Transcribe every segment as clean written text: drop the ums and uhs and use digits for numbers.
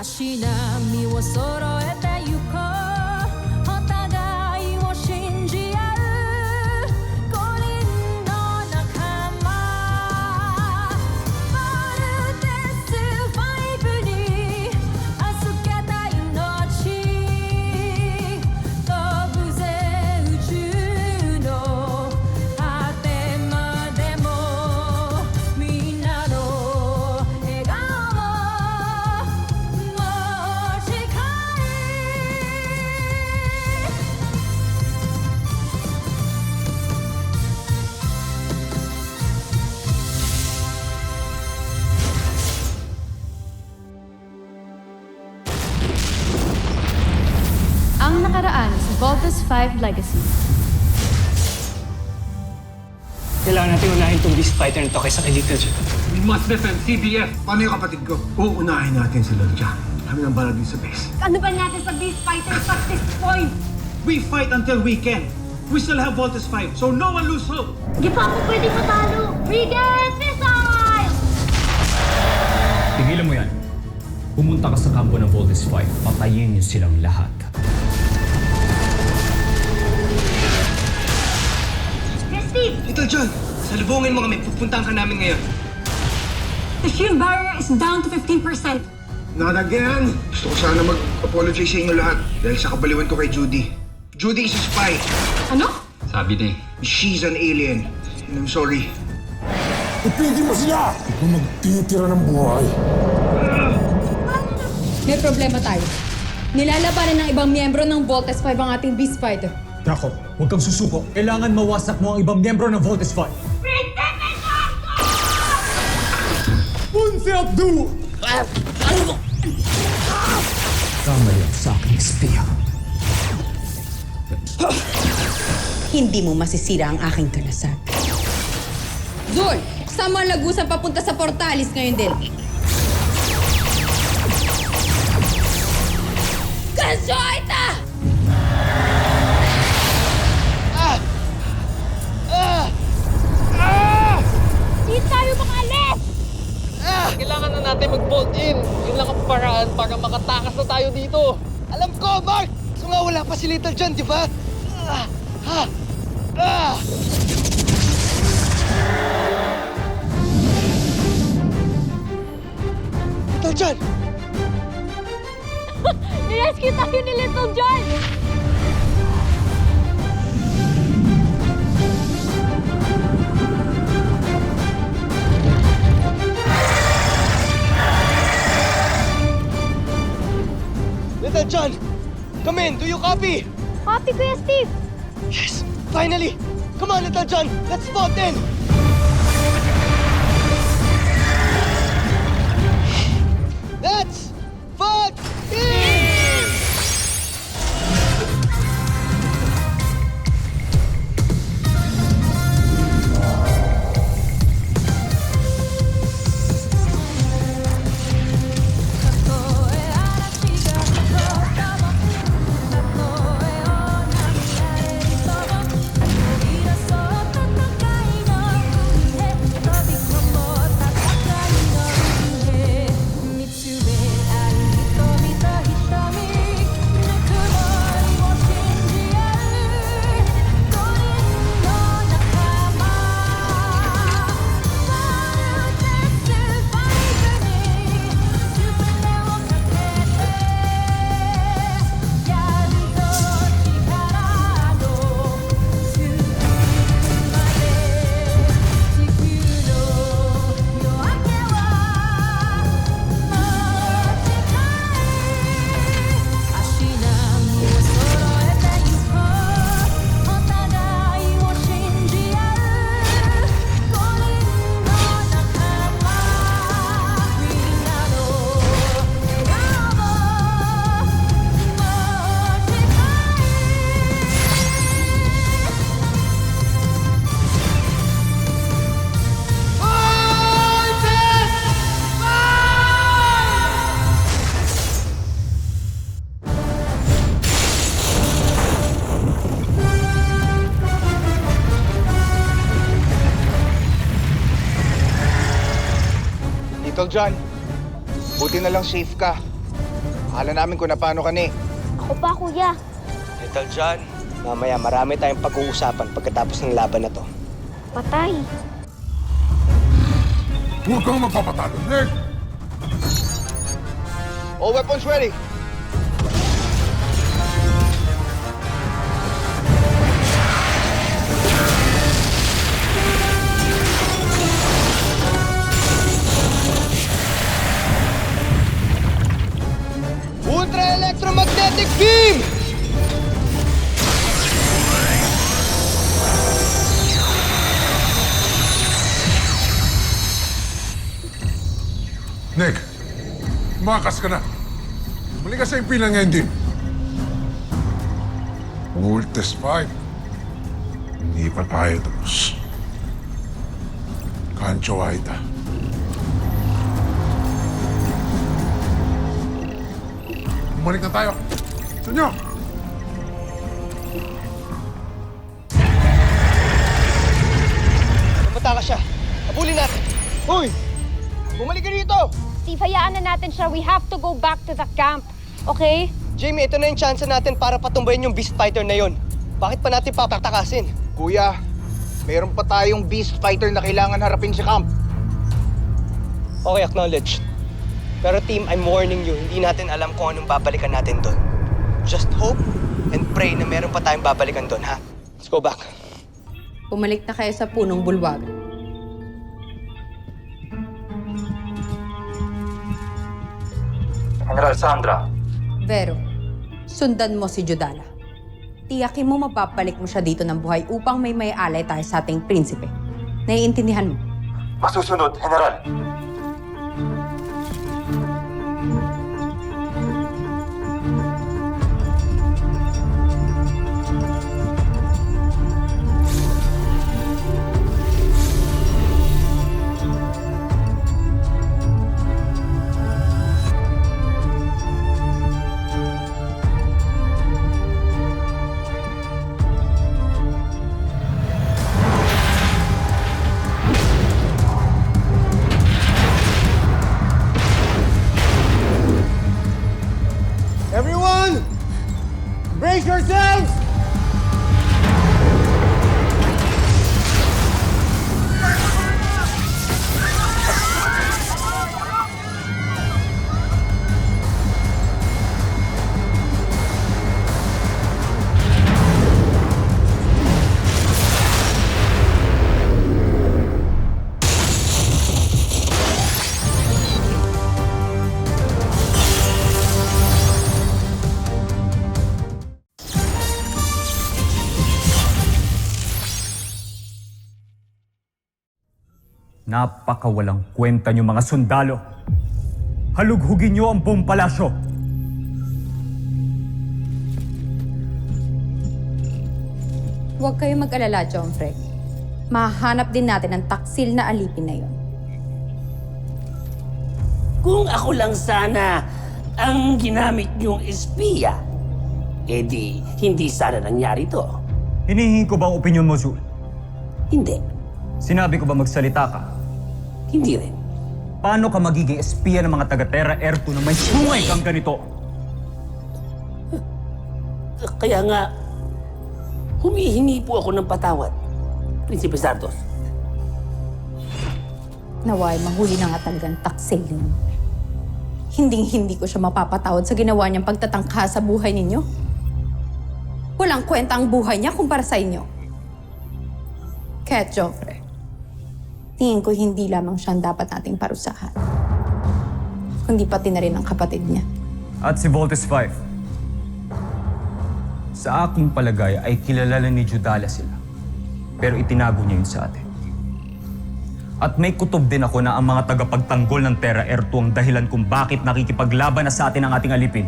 足並みを揃えてゆこうお互いを信じ合う五人の仲間バルテス5に預けた命飛ぶぜ宇宙の果てまでもみんなの笑顔持ち帰Ang nakaraan sa Voltus 5 Legacy. Kailangan natin unahin itong beast fighter na to kaysa kay Little John. We must defend CBF. Paano yung kapatid ko? Uunahin natin sila dyan. Kami ng balag din sa base. Ano ba natin sa Beast Fighters at this point? We fight until we can. We still have Voltus 5, so no one lose hope. Di pa ako pwede matalo. Brigade Missile! Tigilan mo yan. Pumunta ka sa kampo ng Voltus 5. Patayin niyo silang lahat. Yes, Steve! Little John, salubungin mo kami. Pupuntahan ka namin ngayon. The shield barrier is down to 15%. Not again! Gusto ko sana mag-apologize sa inyo lahat dahil sa kabaliwan ko kay Judy. Judy is a spy. Ano? Sabi na eh. She's an alien. And I'm sorry. Ipigil mo sila! Ikaw magtitira ng buhay. May problema tayo. Nilalabanan ng ibang miyembro ng Voltes 5 ang ating Beast Fighter. Jacob, huwag kang susuko. Kailangan mawasak mo ang ibang miyembro ng Voltus 5. Punse Abdu! Kamali ang sa aking espiya. Hindi mo masisira ang aking kalasan. Zul! Sama ang lagusan papunta sa Portalis ngayon din. Gansoita! Di tayo makaalis! Kailangan na natin mag-bolt in. Yun lang ang paraan para makatakas na tayo dito. Alam ko, Mark! So nga wala pa si Little John, di ba? Little John! Nirescue tayo ni Little John! Little John! Come in! Do you copy? Copy, Kuya Steve! Yes! Finally! Come on, Little John! Let's vote in! Let's vote in! Little John, buti na lang safe ka. Akala namin kung na paano ka ni. Ako pa, kuya. Little John, mamaya marami tayong pag-uusapan pagkatapos ng laban na to. Patay. Huwag kang magpapatalo, Nick! All weapons ready. Ultra electromagnetic beam! Nick, makas ka na. Muli ka sa impilang engine. Voltes 5. Hindi pa tayo tapos. Kancho Aita. Bumalik na tayo. Sa inyo! Lumata ka siya. Habulin natin. Hoy! Bumalik ka dito! Steve, hayaan na natin siya. We have to go back to the camp. Okay? Jamie, ito na yung chance natin para patumbayin yung Beast Fighter na yon. Bakit pa natin papatakasin? Kuya, mayroon pa tayong beast fighter na kailangan harapin sa camp. Okay, acknowledged. Pero team, I'm warning you, hindi natin alam kung anong babalikan natin doon. Just hope and pray na meron pa tayong babalikan doon, ha? Let's go back. Bumalik na kayo sa punong bulwagan. General Sandra. Vero, sundan mo si Judala. Tiyakin mo mapapalik mo siya dito ng buhay upang may alay tayo sa ating prinsipe. Naiintindihan mo? Masusunod, General. Everyone! Brace yourselves! Napakawalang kwenta niyo mga sundalo. Halughugin niyo ang buong palasyo. Huwag kayong mag-alala, Jomfre. Mahanap din natin ang taksil na alipin na yon. Kung ako lang sana ang ginamit niyong espiya, edi hindi sana nangyari to. Hinihingi ko ba ang opinyon mo, Zul? Hindi. Sinabi ko ba magsalita ka? Hindi rin. Paano ka magiging espiya ng mga taga-Terra Air 2 na may sungay kang ganito? Kaya nga, humihingi po ako ng patawad, Prinsipe Zardos. Naway, mahuli na nga talagang taksil ninyo. Hinding-hindi ko siya mapapatawad sa ginawa niyang pagtatangka sa buhay ninyo. Walang kwenta ang buhay niya kumpara sa inyo. Kaya, Joffre, tingin ko hindi lamang siya ang dapat nating parusahan, kundi pati na rin ang kapatid niya. At si Voltes 5. Sa aking palagay ay kilala ni Judala sila. Pero itinago niya yun sa atin. At may kutob din ako na ang mga tagapagtanggol ng Terra Air 2 ang dahilan kung bakit nakikipaglaban na sa atin ang ating alipin.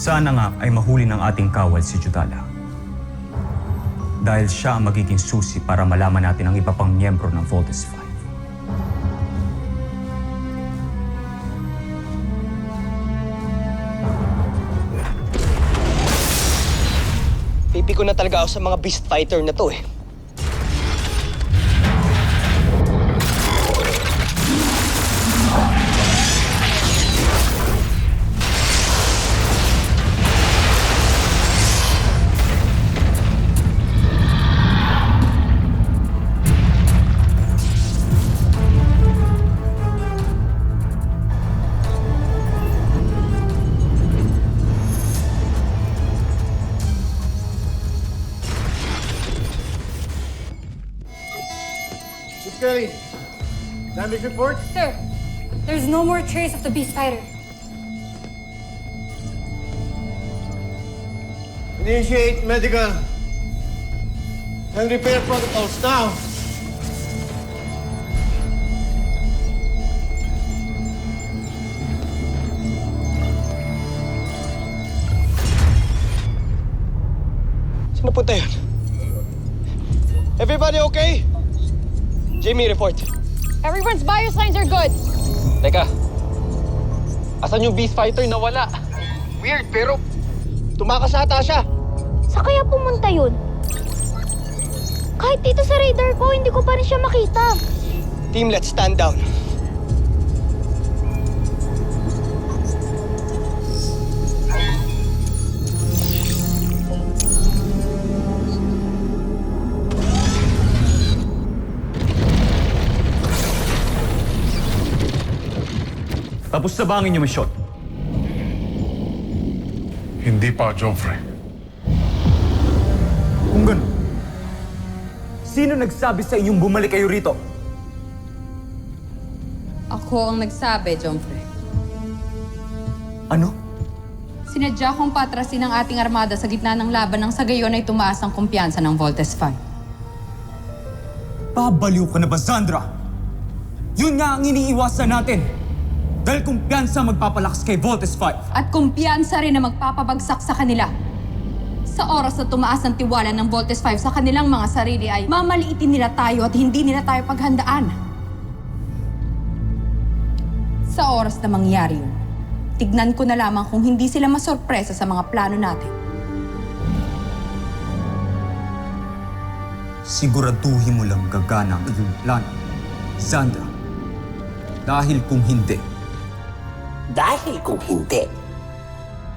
Sana nga ay mahuli ng ating kawal si Judala. Dahil siya ang magiging susi para malaman natin ang iba pang miyembro ng Voltes 5. Pipi ko na talaga ako sa mga Beast Fighter na to eh. Scully. Damage report? Sir, there's no more trace of the beast fighter. Initiate medical and repair protocols now. Saan napunta yun? Everybody okay? Jamie, report. Everyone's bio signs are good. Teka, asan yung beast fighter na wala? Weird, pero tumakas ata siya. Sa kaya pumunta yun? Kahit dito sa radar ko, hindi ko pa rin siya makita. Team, let's stand down. Tapos na ba ang inyong mission? Hindi pa, Joffrey. Kung ganun, sino nagsabi sa inyong bumalik kayo rito? Ako ang nagsabi, Joffrey. Ano? Sinadya kong patrasin ang ating armada sa gitna ng laban nang sa gayon ay tumaas ang kumpiyansa ng Voltes 5. Babaliw ka na ba, Zandra? Yun nga ang iniiwasan natin. Dahil kumpiyansa magpapalakas kay Voltes 5. At kumpiyansa rin na magpapabagsak sa kanila. Sa oras na tumaas ang tiwala ng Voltes 5 sa kanilang mga sarili ay mamaliitin nila tayo at hindi nila tayo paghandaan. Sa oras na mangyari yun, tignan ko na lamang kung hindi sila masorpresa sa mga plano natin. Siguraduhin mo lang gagana ang iyong plano, Zandra. Dahil kung hindi, Dahil kung hindi,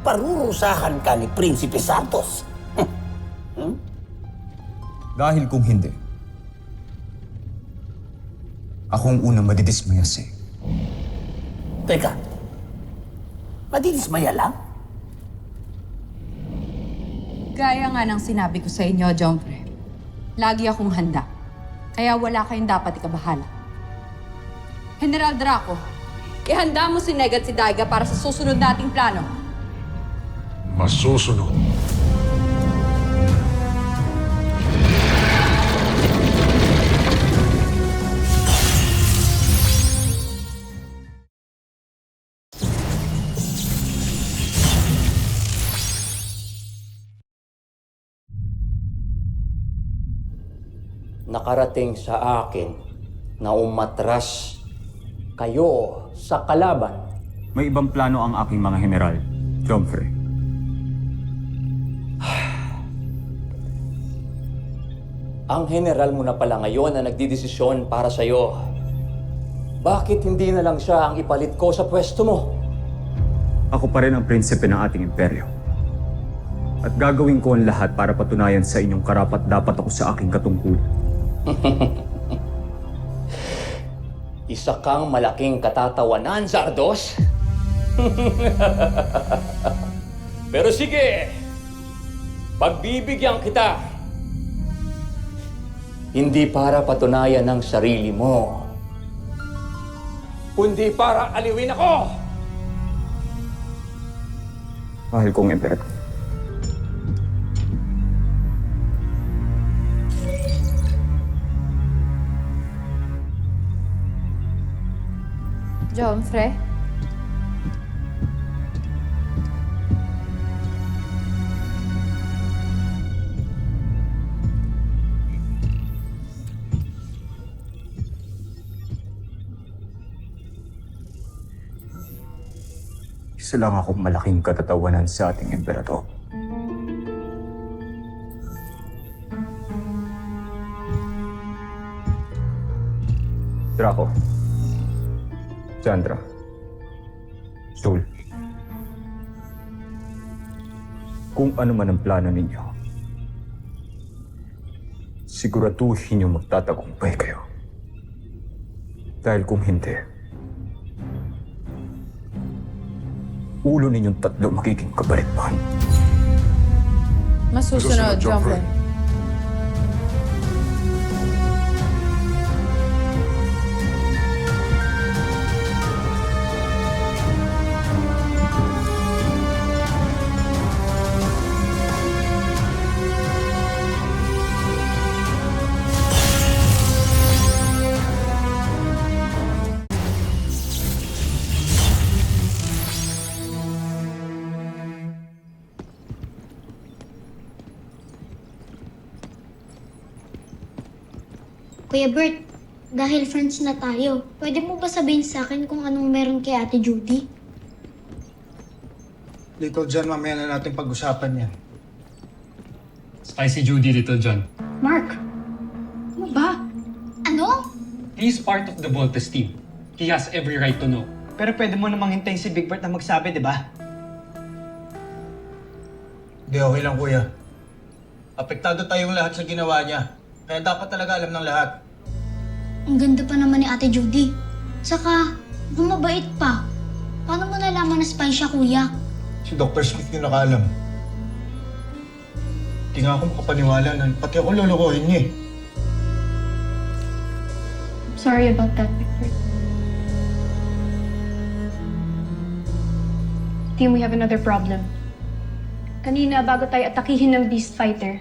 parurusahan ka ni Prinsipe Santos. dahil kung hindi, ako ang unang madidismaya sa'yo. Teka, madidismaya lang? Gaya nga ng sinabi ko sa inyo, Joffrey, lagi akong handa. Kaya wala kayong dapat ikabahala. General Draco, ihanda mo si Ned at si Daiga para sa susunod nating plano. Masusunod. Nakarating sa akin na umatras kayo sa kalaban. May ibang plano ang aking mga general, Joffrey. Ang general mo na pala ngayon na nagdidesisyon para sa'yo. Bakit hindi na lang siya ang ipalit ko sa pwesto mo? Ako pa rin ang prinsipe ng ating imperyo. At gagawin ko ang lahat para patunayan sa inyong karapat-dapat ako sa aking katungkulan. Isa kang malaking katatawanan, Zardos. Pero sige, pagbibigyan kita. Hindi para patunayan ng sarili mo, kundi para aliwin ako. Mahal kong emperor. Joffrey? Isa lang akong malaking katatawanan sa ating emperador. Draco. Zandra. Sul. Kung ano man ang plano ninyo, siguraduhin niyo magtatagumpay kayo. Dahil kung hindi, ulo ninyong tatlo magiging kabalikbayan. Masusunod, Joffrey. Kuya Bert, dahil friends na tayo, pwede mo ba sabihin sa akin kung anong meron kay Ate Judy? Little John, mamaya na natin pag-usapan yan. Si Judy, Little John. Mark, ano ba? Ano? He is part of the Voltes team. He has every right to know. Pero pwede mo namang hintayin si Big Bert na magsabi, di ba? Hindi, okay lang kuya. Apektado tayong lahat sa ginawa niya. Kaya dapat talaga alam ng lahat. Ang ganda pa naman ni Ate Judy. Saka, kung mabait pa. Paano mo nalaman na spy siya, kuya? Si Dr. Smith yung nakaalam. Hindi nga ako makapaniwala na pati ako lulukohin niya eh. Sorry about that, Big Bert. Team, we have another problem. Kanina, bago tayo atakihin ng Beast Fighter,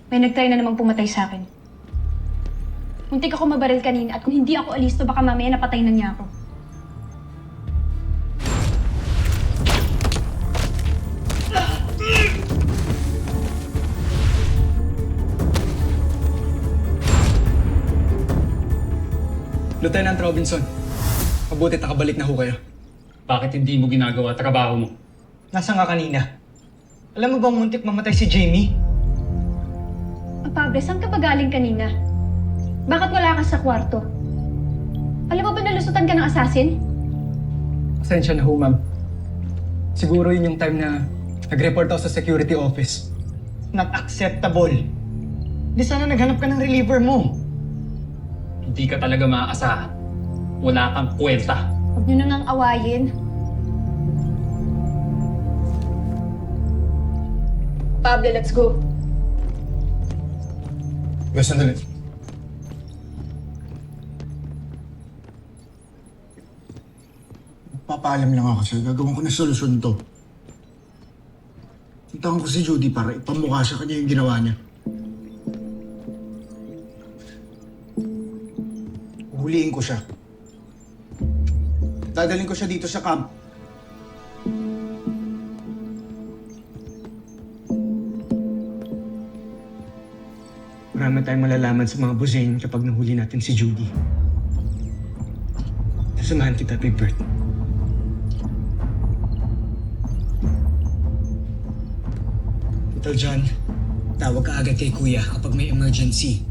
may nagtry na namang pumatay sa akin. Muntik ako mabaril kanina at kung hindi ako alisto, baka mamaya napatay na niya ako. Lieutenant Robinson, mabuti nakabalik na ho kayo. Bakit hindi mo ginagawa trabaho mo? Nasaan ka kanina? Alam mo bang muntik mamatay si Jamie? Pablo, saan ka pa galing kanina? Bakit wala ka sa kwarto? Alam mo ba nalusutan ka ng assassin? Pasensya na ho, ma'am. Siguro yun yung time na nag-report ako sa security office. Not acceptable. Di sana naghanap ka ng reliever mo. Hindi ka talaga maaasahan. Wala kang kwenta. Huwag niyo na ngang awayin. Pablo, let's go. Guys, sandali. Papaalam lang ako sa'yo. Gagawin ko na solusyon to. Puntahan ko si Judy para ipamukha sa kanya yung ginawa niya. Huliin ko siya. Dadalhin ko siya dito sa camp. Marami tayong malalaman sa mga buzain kapag nahuli natin si Judy. Sasamahan kita, Big Bert. Little John, tawag ka agad kay Kuya kapag may emergency.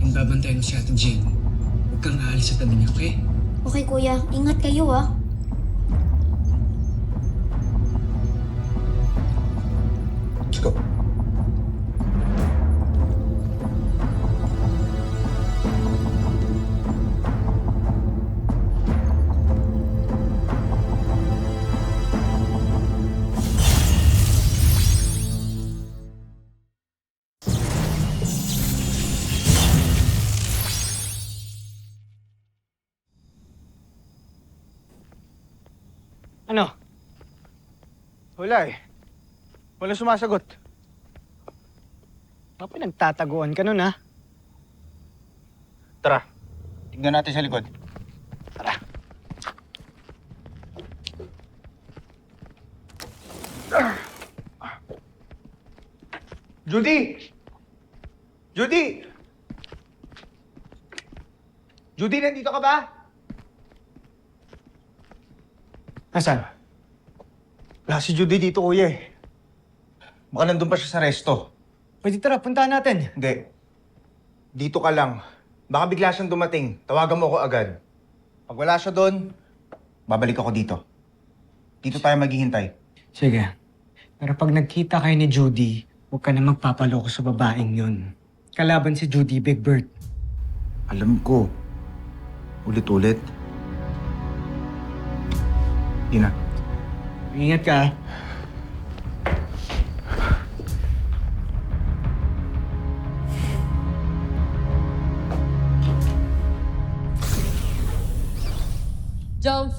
Yung babantayan mo si Ate Jane. Huwag kang aalis sa tabi niya, okay? Okay, kuya. Ingat kayo, ah. Let's go. Ano? Wala eh. Walang sumasagot. Baka nagtataguan ka nun, ha? Tara. Tignan natin sa likod. Tara. Judy! Judy! Judy, nandito ka ba? Nasaan? Wala si Judy dito, kuya eh. Baka nandun pa siya sa resto. Pwede tara, puntahan natin. Hindi. Dito ka lang. Baka bigla siyang dumating. Tawagan mo ako agad. Pag wala siya doon, babalik ako dito. Dito tayo maghihintay. Sige. Pero pag nagkita kayo ni Judy, huwag ka na magpapaloko sa babaeng yun. Kalaban si Judy, Big Bert. Alam ko. Ulit-ulit. Ina. Ingat ka, ha? Jomf,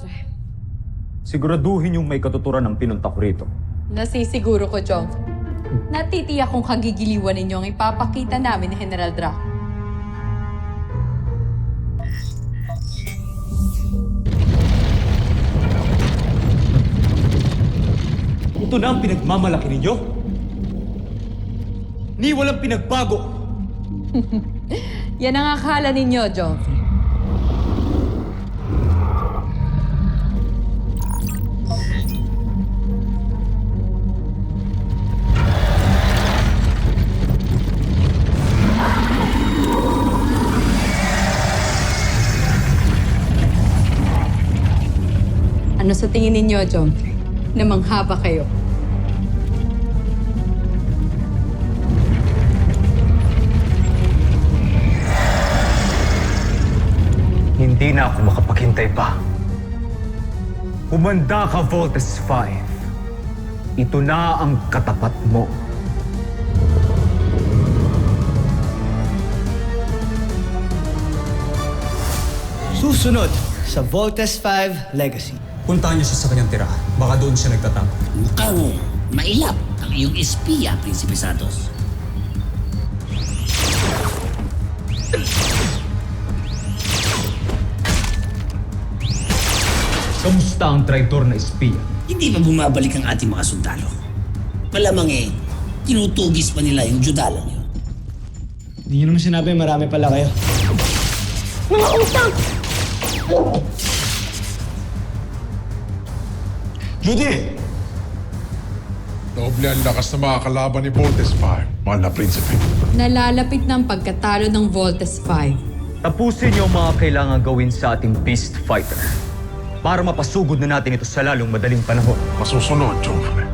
Siguraduhin yung may katuturan ng pinunta ko rito. nasisiguro ko, Jomf. Natitiyak kong kagigiliwan ninyo ang ipapakita namin ni General Draco. Ito na ang pinagmamalaki ninyo? Ni walang pinagbago. Yan ang akala ninyo, Joffrey. Ano sa tingin ninyo, Joffrey? Namangha ba kayo? Hindi na ako makapaghintay pa. Humanda ka, Voltes 5. Ito na ang katapat mo. Susunod sa Voltes 5 Legacy. Puntahan niyo siya sa kanyang tirahan. Baka doon siya nagtatangko. Mukhang mailap ang iyong espiya, Prinsipe Santos. Kamusta ang traitor na espiya? Hindi pa bumabalik ang ating mga sundalo. Malamang tinutugis pa nila yung Judalang yun. Hindi niyo naman sinabi marami pala kayo. Mga utang! Judy! Doble ang lakas ng mga kalaban ni Voltes 5, mahal na prinsipe. Nalalapit na ang pagkatalo ng Voltes 5. Tapusin niyo ang mga kailangan gawin sa ating Beast Fighter para mapasugod na natin ito sa lalong madaling panahon. Masusunod, Joffrey.